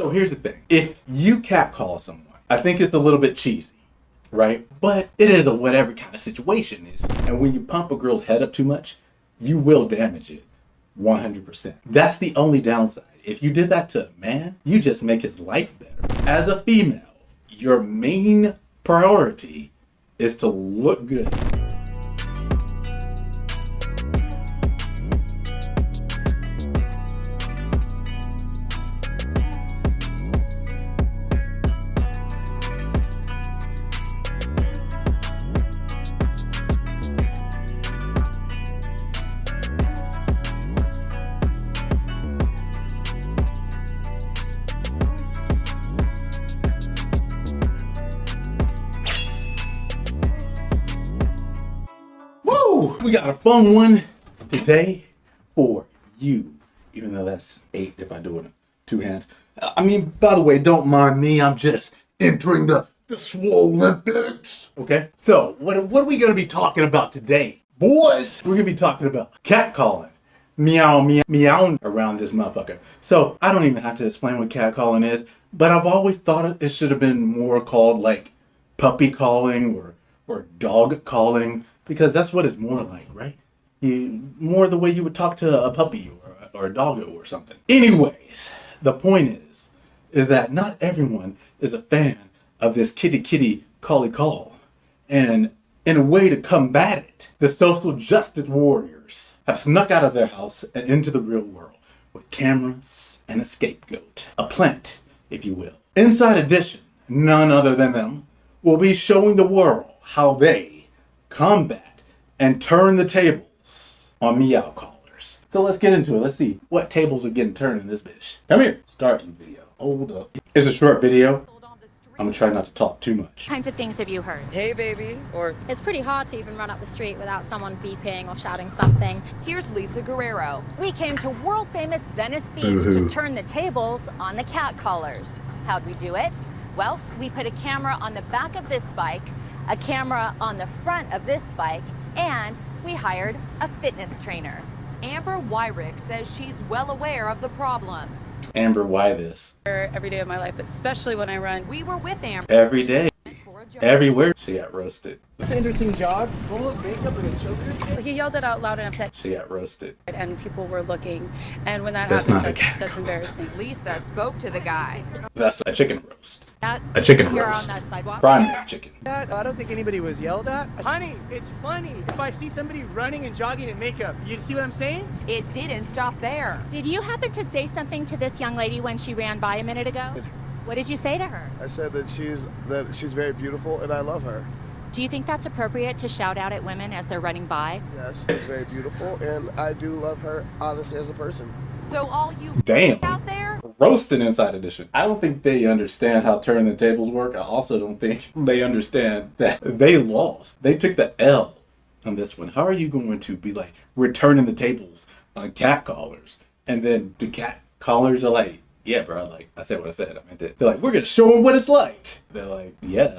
So here's the thing. If you catcall someone, I think it's a little bit cheesy, right? But it is a whatever kind of situation is. And when you pump a girl's head up too much, you will damage it 100%. That's the only downside. If you did that to a man, you just make his life better. As a female, your main priority is to look good. We got a fun one today for you, even though that's 8 if I do it in 2 hands. I mean, by the way, don't mind me. I'm just entering the Swolympics. Okay, so what are we gonna be talking about today, boys? We're gonna be talking about catcalling, meowing around this motherfucker. So I don't even have to explain what catcalling is, but I've always thought it should have been more called like puppy calling or dog calling. Because that's what it's more like, right? More the way you would talk to a puppy or a doggo or something. Anyways, the point is that not everyone is a fan of this kitty call. And in a way to combat it, the social justice warriors have snuck out of their house and into the real world with cameras and a scapegoat. A plant, if you will. Inside Edition, none other than them, will be showing the world how they combat and turn the tables on meow callers. So let's get into it. Let's see what tables are getting turned in this bitch. Come here. Start your video. Hold up. It's a short video. I'm gonna try not to talk too much. Kinds of things have you heard? Hey, baby, or It's pretty hard to even run up the street without someone beeping or shouting something. Here's Lisa Guerrero. We came to world-famous Venice Beach to turn the tables on the catcallers. How'd we do it? Well, we put a camera on the back of this bike, a camera on the front of this bike, and we hired a fitness trainer. Amber Wyrick says she's well aware of the problem. Amber, why this? Every day of my life, especially when I run. We were with Amber Every day, for a job. everywhere, she got roasted. It's an interesting job, full of makeup and a choker. He yelled it out loud enough that She got roasted. and people were looking. And when that That's happens, not a cat that's call. embarrassing. Lisa spoke to the guy. That's a chicken roast. That A chicken you're roast. on the sidewalk. Prime chicken. I don't think anybody was yelled at. Honey, it's funny. If I see somebody running and jogging in makeup, you see what I'm saying? It didn't stop there. Did you happen to say something to this young lady when she ran by a minute ago? What did you say to her? I said that she's very beautiful and I love her. Do you think that's appropriate to shout out at women as they're running by? Yes, she's very beautiful and I do love her honestly as a person. So all you Damn. out there, Roasting Inside Edition. I don't think they understand how turning the tables work. I also don't think they understand that they lost. They took the L on this one. How are you going to be like, we're turning the tables on cat callers? And then the cat callers are like, yeah, bro, like, I said what I said. I meant it. They're like, we're going to show them what it's like. They're like, yeah,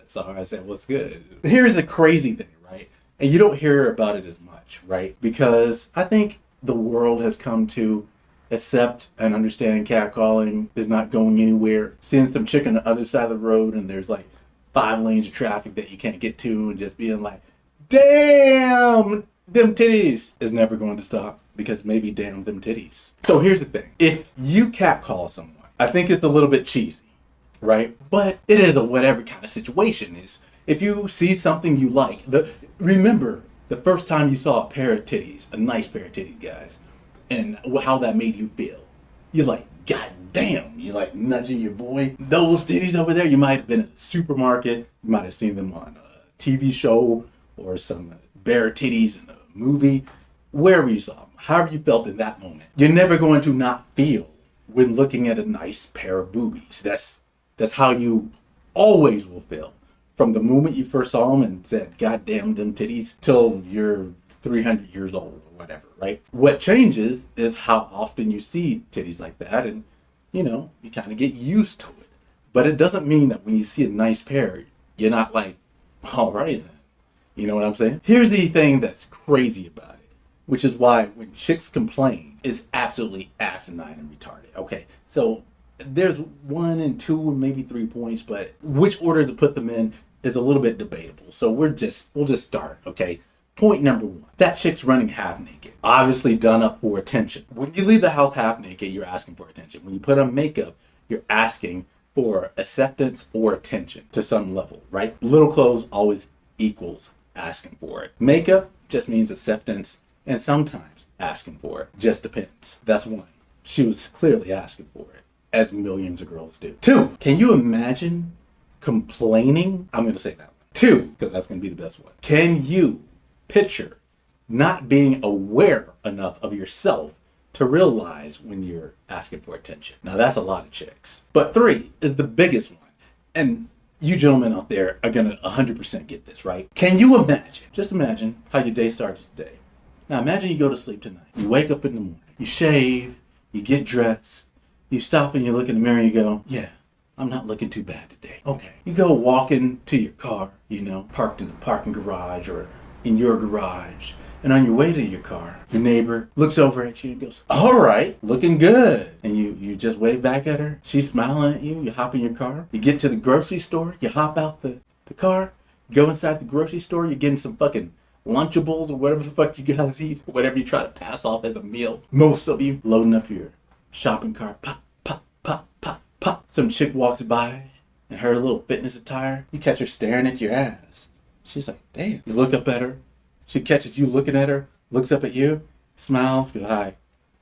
sorry, I said, what's good? Here's the crazy thing, right? And you don't hear about it as much, right? Because I think the world has come to accept and understand catcalling is not going anywhere. Seeing some chick on the other side of the road and there's like 5 lanes of traffic that you can't get to and just being like, damn, them titties is never going to stop because maybe damn them titties. So here's the thing. If you catcall someone, I think it's a little bit cheesy, right? But it is a whatever kind of situation is. If you see something you like, remember the first time you saw a pair of titties, a nice pair of titties, guys, and how that made you feel. You're like, God damn, you're like nudging your boy. Those titties over there, you might have been at the supermarket, you might have seen them on a TV show or some bare titties in a movie, wherever you saw them, however you felt in that moment. You're never going to not feel when looking at a nice pair of boobies. That's how you always will feel. From the moment you first saw them and said, God damn them titties, till you're 300 years old or whatever, right? What changes is how often you see titties like that, and you kind of get used to it. But it doesn't mean that when you see a nice pair, you're not like, all right then. You know what I'm saying? Here's the thing that's crazy about it, which is why when chicks complain, it's absolutely asinine and retarded. Okay, so there's 1 and 2 and maybe 3 points, but which order to put them in is a little bit debatable. So we'll just start, okay? Point number 1, that chick's running half naked. Obviously done up for attention. When you leave the house half naked, you're asking for attention. When you put on makeup, you're asking for acceptance or attention to some level, right? Little clothes always equals asking for it. Makeup just means acceptance and sometimes asking for it. Just depends. That's 1. She was clearly asking for it, as millions of girls do. 2, can you imagine complaining? I'm going to say that one. 2, because that's going to be the best one. Can you picture not being aware enough of yourself to realize when you're asking for attention? Now that's a lot of chicks. But 3 is the biggest one. And you gentlemen out there are gonna 100% get this, right? Can you imagine, just imagine how your day starts today. Now imagine you go to sleep tonight. You wake up in the morning, you shave, you get dressed, you stop and you look in the mirror and you go, yeah, I'm not looking too bad today. Okay. You go walking to your car, parked in the parking garage or in your garage, and on your way to your car, your neighbor looks over at you and goes, all right, looking good. And you just wave back at her. She's smiling at you. You hop in your car. You get to the grocery store. You hop out the car. Go inside the grocery store. You're getting some fucking Lunchables or whatever the fuck you guys eat. Whatever you try to pass off as a meal. Most of you loading up your shopping cart. Pop, pop, pop, pop, pop. Some chick walks by in her little fitness attire. You catch her staring at your ass. She's like, damn. You look up at her. She catches you looking at her, looks up at you, smiles, goes, hi.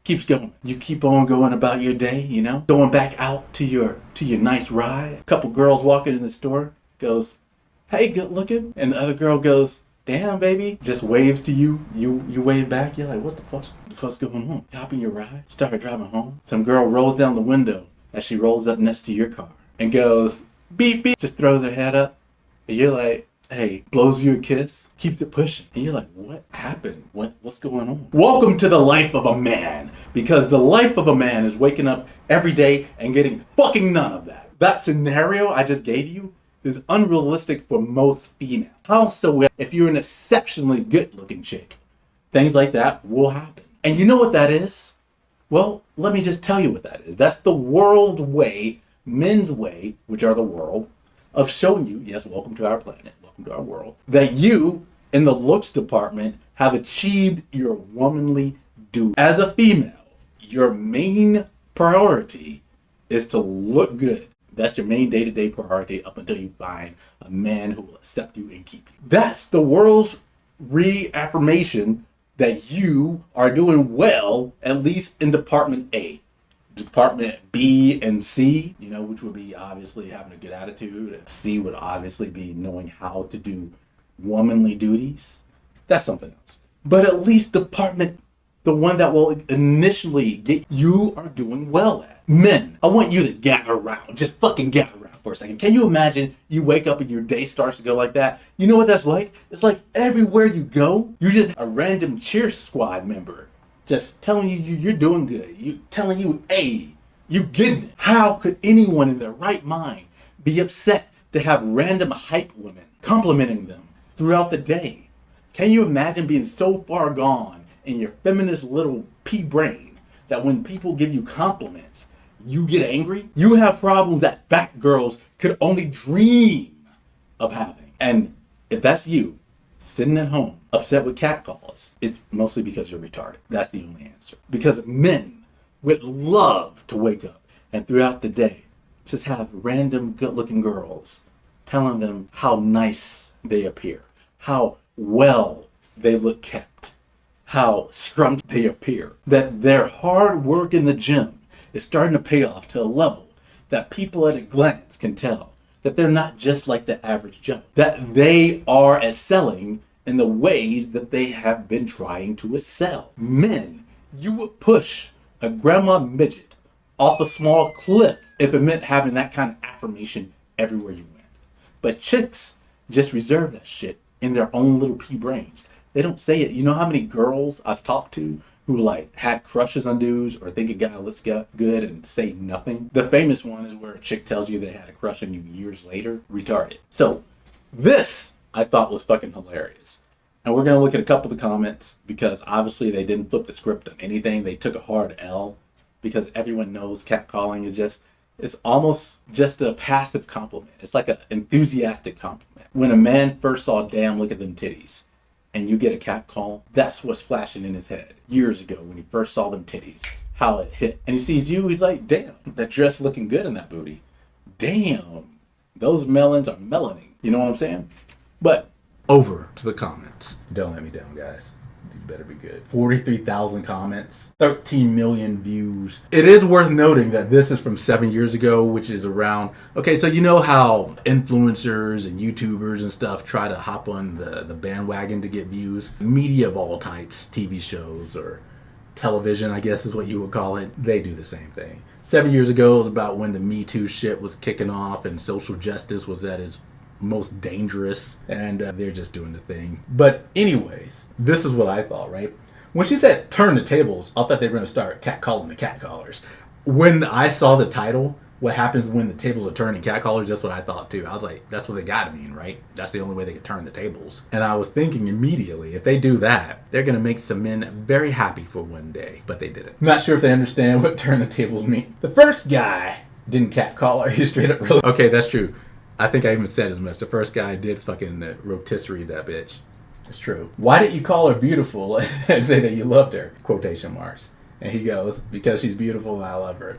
Keeps going. You keep on going about your day, going back out to your nice ride. A couple girls walking in the store, goes, hey, good looking. And the other girl goes, damn, baby. Just waves to you. You wave back. You're like, what the fuck's going on? You hop in your ride, start driving home. Some girl rolls down the window as she rolls up next to your car and goes, beep, beep. Just throws her head up. And you're like, hey, blows you a kiss, keeps it pushing. And you're like, what happened? What's going on? Welcome to the life of a man. Because the life of a man is waking up every day and getting fucking none of that. That scenario I just gave you is unrealistic for most females. Also, if you're an exceptionally good looking chick, things like that will happen. And you know what that is? Well, let me just tell you what that is. That's the world way, men's way, which are the world, of showing you, yes, welcome to our planet, welcome to our world, that you, in the looks department, have achieved your womanly duty. As a female, your main priority is to look good. That's your main day-to-day priority up until you find a man who will accept you and keep you. That's the world's reaffirmation that you are doing well, at least in Department A. Department B and C, which would be obviously having a good attitude. And C would obviously be knowing how to do womanly duties. That's something else. But at least Department, the one that will initially get you are doing well at. Men, I want you to gather around. Just fucking gather around for a second. Can you imagine you wake up and your day starts to go like that? You know what that's like? It's like everywhere you go, you're just a random cheer squad member. Just telling you you're doing good. Telling you, hey, you getting it. How could anyone in their right mind be upset to have random hype women complimenting them throughout the day? Can you imagine being so far gone in your feminist little pea brain that when people give you compliments, you get angry? You have problems that fat girls could only dream of having. And if that's you, sitting at home, upset with catcalls, it's mostly because you're retarded. That's the only answer. Because men would love to wake up and throughout the day just have random good-looking girls telling them how nice they appear, how well they look kept, how scrumptious they appear, that their hard work in the gym is starting to pay off to a level that people at a glance can tell that they're not just like the average Joe, that they are excelling in the ways that they have been trying to excel. Men, you would push a grandma midget off a small cliff if it meant having that kind of affirmation everywhere you went. But chicks just reserve that shit in their own little pea brains. They don't say it. You know how many girls I've talked to who had crushes on dudes or think a guy looks good and say nothing? The famous one is where a chick tells you they had a crush on you years later. Retarded. So this I thought was fucking hilarious. And we're going to look at a couple of the comments because obviously they didn't flip the script on anything. They took a hard L because everyone knows catcalling is just, It's almost just a passive compliment. It's like an enthusiastic compliment. When a man first saw, damn, look at them titties, and you get a cat call, that's what's flashing in his head. Years ago, when he first saw them titties, how it hit. And he sees you, he's like, damn, that dress looking good in that booty. Damn, those melons are melaning. You know what I'm saying? But over to the comments. Don't let me down, guys. These better be good. 43,000 comments, 13 million views. It is worth noting that this is from 7 years ago, which is around, okay, so you know how influencers and YouTubers and stuff try to hop on the bandwagon to get views? Media of all types, TV shows or television, I guess is what you would call it. They do the same thing. 7 years ago was about when the Me Too shit was kicking off and social justice was at its most dangerous, and they're just doing the thing. But anyways, this is what I thought, right? When she said turn the tables, I thought they were going to start catcalling the catcallers. When I saw the title, what happens when the tables are turning catcallers, that's what I thought too. I was like, that's what they gotta mean, right? That's the only way they could turn the tables. And I was thinking immediately, if they do that, they're gonna make some men very happy for one day. But they didn't. Not sure if they understand what turn the tables mean. The first guy didn't catcall her, he straight up really. Okay, that's true. I think I even said as much. The first guy did fucking rotisserie that bitch. It's true. Why didn't you call her beautiful and say that you loved her? Quotation marks. And he goes, because she's beautiful and I love her.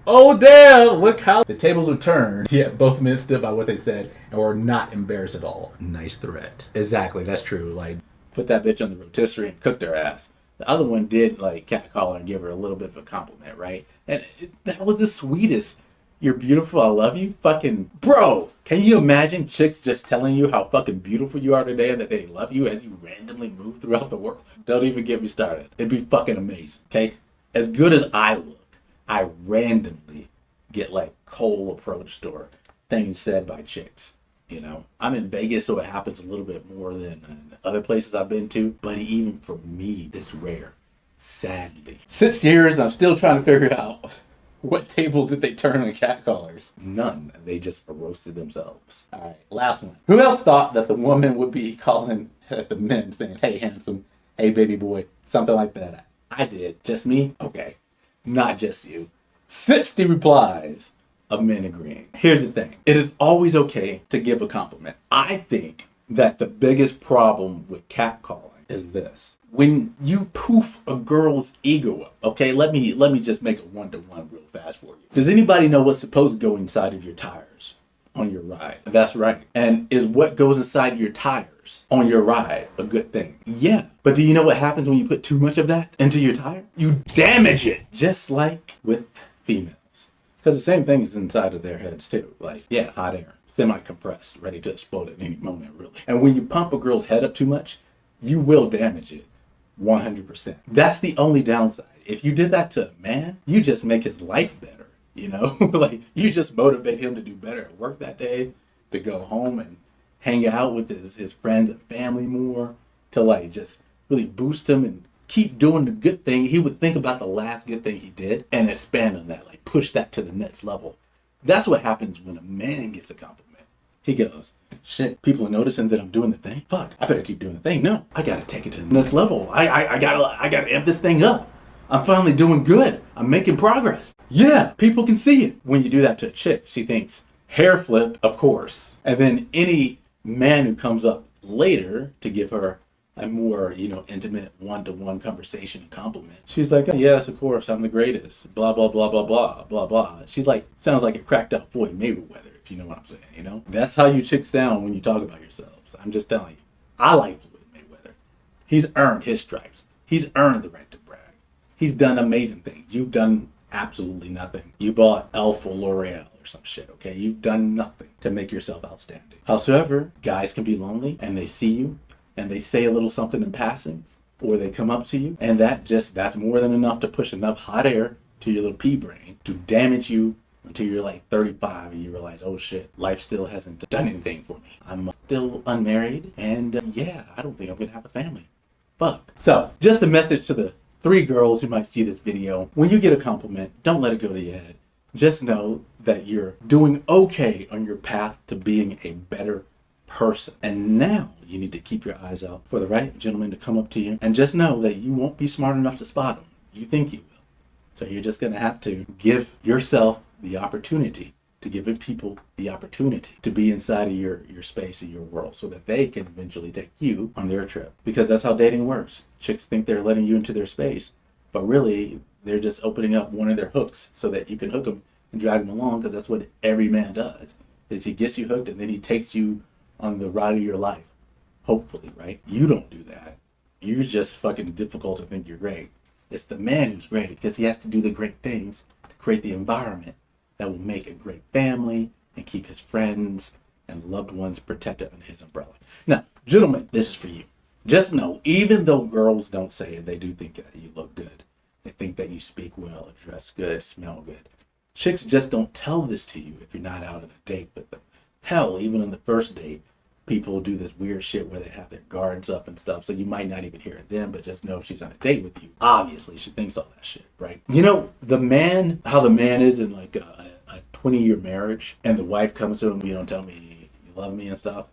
Oh damn, look how the tables were turned. Yet both men stood by what they said and were not embarrassed at all. Nice threat. Exactly, that's true. Like, put that bitch on the rotisserie and cooked her ass. The other one did like catcall her and give her a little bit of a compliment, right? And that was the sweetest. You're beautiful, I love you. Fucking bro, can you imagine chicks just telling you how fucking beautiful you are today and that they love you as you randomly move throughout the world? Don't even get me started. It'd be fucking amazing, okay? As good as I look, I randomly get like cold approached or things said by chicks. You know, I'm in Vegas, so it happens a little bit more than other places I've been to. But even for me, it's rare. Sadly. 6 years and I'm still trying to figure out what table did they turn on catcallers? None. They just roasted themselves. All right, last one. Who else thought that the woman would be calling the men saying, hey, handsome, hey, baby boy, something like that? I did. Just me? Okay. Not just you. 60 replies of men agreeing. Here's the thing. It is always okay to give a compliment. I think that the biggest problem with catcalling is this. When you poof a girl's ego up, okay, let me just make a one-to-one real fast for you. Does anybody know what's supposed to go inside of your tires on your ride? That's right. And is what goes inside your tires on your ride a good thing? Yeah. But do you know what happens when you put too much of that into your tire? You damage it. Just like with females. Because the same thing is inside of their heads too. Like, yeah, hot air, semi-compressed, ready to explode at any moment, really. And when you pump a girl's head up too much, you will damage it. 100%. That's the only downside. If you did that to a man, you just make his life better, you know? Like, you just motivate him to do better at work that day, to go home and hang out with his friends and family more, to like just really boost him and keep doing the good thing. He would think about the last good thing he did and expand on that, like push that to the next level. That's what happens when a man gets a compliment. He goes, shit, people are noticing that I'm doing the thing. Fuck, I better keep doing the thing. No, I gotta take it to the next level. I gotta amp this thing up. I'm finally doing good. I'm making progress. Yeah, people can see it. When you do that to a chick, she thinks hair flip, of course. And then any man who comes up later to give her a more, intimate one-to-one conversation and compliment, she's like, yes, of course, I'm the greatest. Blah, blah, blah, blah, blah, blah, blah. She's like, sounds like a cracked out Floyd Mayweather. You know what I'm saying, That's how you chicks sound when you talk about yourselves. I'm just telling you. I like Floyd Mayweather. He's earned his stripes. He's earned the right to brag. He's done amazing things. You've done absolutely nothing. You bought Elf or L'Oreal or some shit, okay? You've done nothing to make yourself outstanding. However, guys can be lonely and they see you and they say a little something in passing or they come up to you and that's more than enough to push enough hot air to your little pea brain to damage you until you're like 35 and you realize, oh shit, life still hasn't done anything for me. I'm still unmarried and I don't think I'm gonna have a family. Fuck. So, just a message to the 3 girls who might see this video. When you get a compliment, don't let it go to your head. Just know that you're doing okay on your path to being a better person. And now you need to keep your eyes out for the right gentleman to come up to you. And just know that you won't be smart enough to spot him. You think you will. So you're just gonna have to give yourself the opportunity to give people the opportunity to be inside of your space and your world so that they can eventually take you on their trip. Because that's how dating works. Chicks think they're letting you into their space, but really they're just opening up one of their hooks so that you can hook them and drag them along, because that's what every man does, is he gets you hooked and then he takes you on the ride of your life. Hopefully, right? You don't do that. You're just fucking difficult to think you're great. It's the man who's great because he has to do the great things to create the environment that will make a great family and keep his friends and loved ones protected under his umbrella. Now, gentlemen, this is for you. Just know, even though girls don't say it, they do think that you look good. They think that you speak well, dress good, smell good. Chicks just don't tell this to you if you're not out on a date with them. Hell, even on the first date, people do this weird shit where they have their guards up and stuff, so you might not even hear it then, but just know if she's on a date with you, obviously she thinks all that shit, right? You know, how the man is in like a 20-year marriage, and the wife comes to him, you don't tell me you love me and stuff,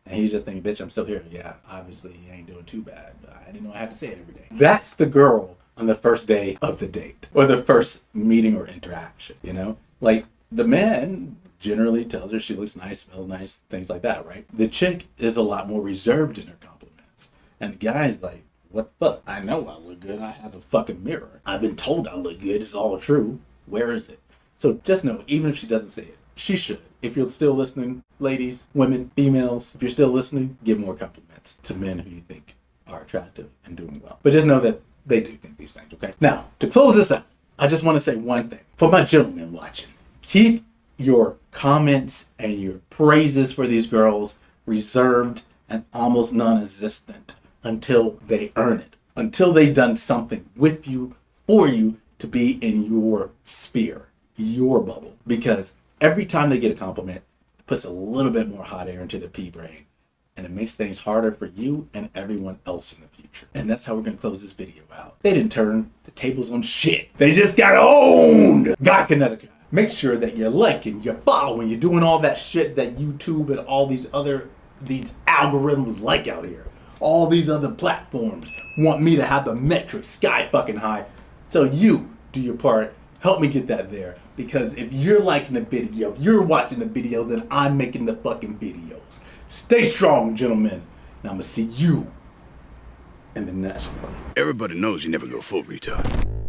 and he's just thinking, bitch, I'm still here. Yeah, obviously you ain't doing too bad. I didn't know I had to say it every day. That's the girl on the first day of the date, or the first meeting or interaction, you know? Like, the man generally tells her she looks nice, smells nice, things like that, right? The chick is a lot more reserved in her compliments. And the guy's like, what the fuck? I know I look good. I have a fucking mirror. I've been told I look good. It's all true. Where is it? So just know, even if she doesn't say it, she should. If you're still listening, ladies, women, females, if you're still listening, give more compliments to men who you think are attractive and doing well. But just know that they do think these things, okay? Now, to close this out, I just want to say one thing. For my gentlemen watching, keep your comments and your praises for these girls reserved and almost non-existent until they earn it. Until they've done something with you, for you, to be in your sphere, your bubble. Because every time they get a compliment, it puts a little bit more hot air into their pea brain. And it makes things harder for you and everyone else in the future. And that's how we're going to close this video out. They didn't turn the tables on shit. They just got owned. God Connecticut. Make sure that you're liking, you're following, you're doing all that shit that YouTube and all these algorithms like out here. All these other platforms want me to have the metrics sky fucking high. So you do your part. Help me get that there. Because if you're liking the video, if you're watching the video, then I'm making the fucking videos. Stay strong, gentlemen. And I'm going to see you in the next one. Everybody knows you never go full retard.